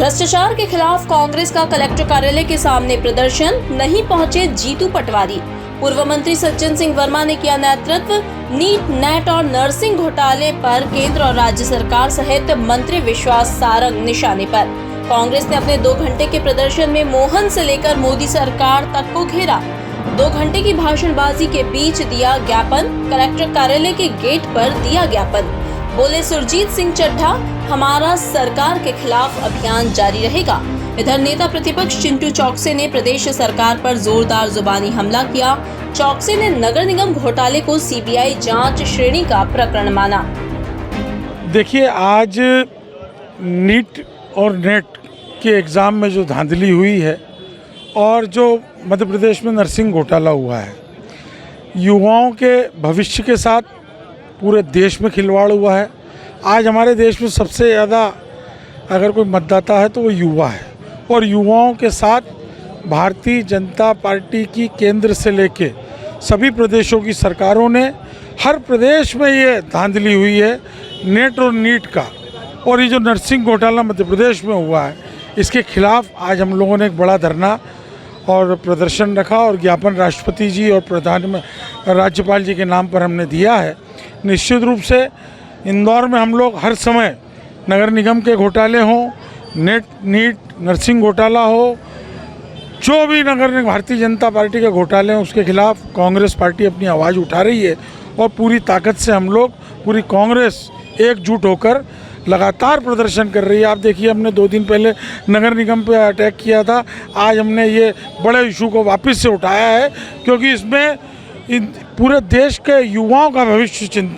भ्रष्टाचार के खिलाफ कांग्रेस का कलेक्टर कार्यालय के सामने प्रदर्शन, नहीं पहुंचे जीतू पटवारी। पूर्व मंत्री सज्जन सिंह वर्मा ने किया नेतृत्व। नीट, नेट और नर्सिंग घोटाले पर केंद्र और राज्य सरकार सहित मंत्री विश्वास सारंग निशाने पर। कांग्रेस ने अपने 2 घंटे के प्रदर्शन में मोहन से लेकर मोदी सरकार तक को घेरा। 2 घंटे की भाषणबाजी के बीच दिया ज्ञापन, कलेक्टर कार्यालय के गेट पर दिया ज्ञापन। बोले सुरजीत सिंह चड्ढा, हमारा सरकार के खिलाफ अभियान जारी रहेगा। इधर नेता प्रतिपक्ष चिंटू चौकसे ने प्रदेश सरकार पर जोरदार जुबानी हमला किया। चौकसे ने नगर निगम घोटाले को सीबीआई जांच श्रेणी का प्रकरण माना। देखिए, आज नीट और नेट के एग्ज़ाम में जो धांधली हुई है और जो मध्य प्रदेश में नर्सिंग घोटाला हुआ है, युवाओं के भविष्य के साथ पूरे देश में खिलवाड़ हुआ है। आज हमारे देश में सबसे ज़्यादा अगर कोई मतदाता है तो वो युवा है, और युवाओं के साथ भारतीय जनता पार्टी की केंद्र से लेके सभी प्रदेशों की सरकारों ने, हर प्रदेश में ये धांधली हुई है नेट और नीट का। और ये जो नर्सिंग घोटाला मध्य प्रदेश में हुआ है, इसके खिलाफ आज हम लोगों ने एक बड़ा धरना और प्रदर्शन रखा और ज्ञापन राष्ट्रपति जी और राज्यपाल जी के नाम पर हमने दिया है। निश्चित रूप से इंदौर में हम लोग हर समय नगर निगम के घोटाले हों, नीट नर्सिंग घोटाला हो, जो भी नगर निगम भारतीय जनता पार्टी के घोटाले हैं उसके खिलाफ कांग्रेस पार्टी अपनी आवाज़ उठा रही है। और पूरी ताकत से हम लोग, पूरी कांग्रेस एकजुट होकर लगातार प्रदर्शन कर रही है। आप देखिए, हमने 2 दिन पहले नगर निगम पे अटैक किया था, आज हमने ये बड़े इशू को वापस से उठाया है, क्योंकि इसमें पूरे देश के युवाओं का भविष्य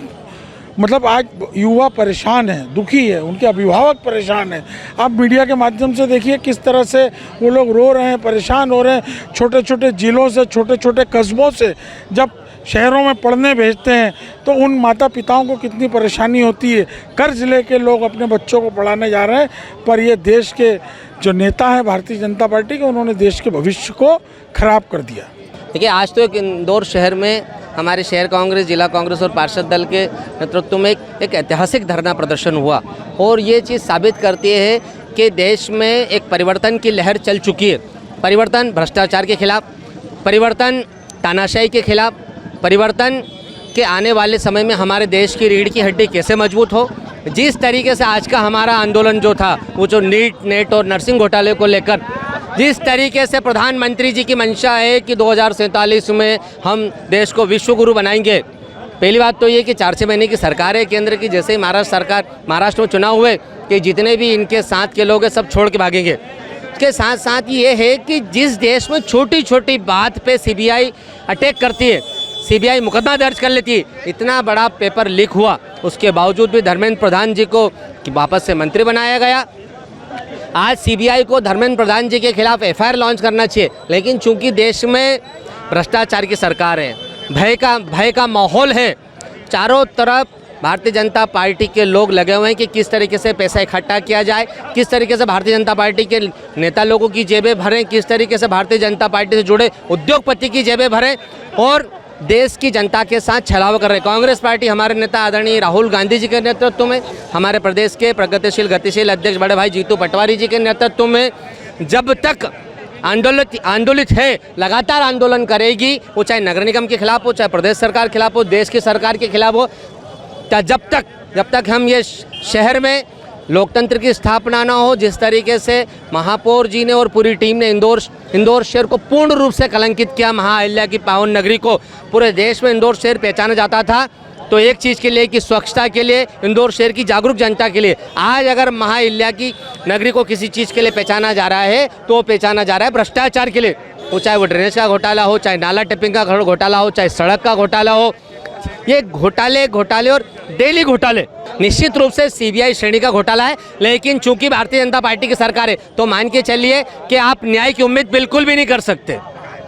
मतलब आज युवा परेशान है, दुखी है, उनके अभिभावक परेशान हैं। आप मीडिया के माध्यम से देखिए किस तरह से वो लोग रो रहे हैं, परेशान हो रहे हैं। छोटे छोटे जिलों से, छोटे छोटे कस्बों से जब शहरों में पढ़ने भेजते हैं तो उन माता पिताओं को कितनी परेशानी होती है। कर्ज लेके लोग अपने बच्चों को पढ़ाने जा रहे हैं, पर ये देश के जो नेता हैं भारतीय जनता पार्टी के, उन्होंने देश के भविष्य को खराब कर दिया। देखिए, आज तो एक इंदौर शहर में हमारे शहर कांग्रेस, जिला कांग्रेस और पार्षद दल के नेतृत्व में एक ऐतिहासिक धरना प्रदर्शन हुआ, और ये चीज़ साबित करती है कि देश में एक परिवर्तन की लहर चल चुकी है। परिवर्तन भ्रष्टाचार के खिलाफ, परिवर्तन तानाशाही के खिलाफ, परिवर्तन के आने वाले समय में हमारे देश की रीढ़ की हड्डी कैसे मजबूत हो। जिस तरीके से आज का हमारा आंदोलन जो था, वो जो नीट, नेट और नर्सिंग घोटाले को लेकर जिस तरीके से प्रधानमंत्री जी की मंशा है कि 2047 में हम देश को विश्व गुरु बनाएंगे। पहली बात तो ये कि 4-6 महीने की सरकार है केंद्र की, जैसे ही महाराष्ट्र में चुनाव हुए कि जितने भी इनके साथ के लोग हैं सब छोड़ के भागेंगे। इसके साथ साथ ये है कि जिस देश में छोटी छोटी बात पे सीबीआई अटैक करती है, सीबीआई मुकदमा दर्ज कर लेती है, इतना बड़ा पेपर लीक हुआ, उसके बावजूद भी धर्मेंद्र प्रधान जी को वापस से मंत्री बनाया गया। आज सीबीआई को धर्मेंद्र प्रधान जी के खिलाफ एफआईआर लॉन्च करना चाहिए, लेकिन चूंकि देश में भ्रष्टाचार की सरकार है, भय का माहौल है, चारों तरफ भारतीय जनता पार्टी के लोग लगे हुए हैं कि किस तरीके से पैसा इकट्ठा किया जाए, किस तरीके से भारतीय जनता पार्टी के नेता लोगों की जेबें भरें, किस तरीके से भारतीय जनता पार्टी से जुड़े उद्योगपति की जेबें भरें और देश की जनता के साथ छलावा कर रहे हैं। कांग्रेस पार्टी हमारे नेता आदरणीय राहुल गांधी जी के नेतृत्व में, हमारे प्रदेश के प्रगतिशील गतिशील अध्यक्ष बड़े भाई जीतू पटवारी जी के नेतृत्व में जब तक आंदोलित है, लगातार आंदोलन करेगी, वो चाहे नगर निगम के खिलाफ हो, चाहे प्रदेश सरकार के खिलाफ हो, देश की सरकार के खिलाफ हो। जब तक हम ये शहर में लोकतंत्र की स्थापना ना हो, जिस तरीके से महापौर जी ने और पूरी टीम ने इंदौर शहर को पूर्ण रूप से कलंकित किया, महाअहिल्या की पावन नगरी को पूरे देश में इंदौर शहर पहचाना जाता था, तो एक चीज़ के लिए कि स्वच्छता के लिए, इंदौर शहर की जागरूक जनता के लिए। आज अगर महाअहिल्या की नगरी को किसी चीज़ के लिए पहचाना जा रहा है तो वो पहचाना जा रहा है भ्रष्टाचार के लिए, वो चाहे वो ड्रेनेज का घोटाला हो, चाहे नाला टिपिंग का घोटाला हो, चाहे सड़क का घोटाला हो। ये घोटाले और डेली घोटाले निश्चित रूप से सीबीआई श्रेणी का घोटाला है, लेकिन चूंकि भारतीय जनता पार्टी की सरकार है तो मान के चलिए कि आप न्याय की उम्मीद बिल्कुल भी नहीं कर सकते।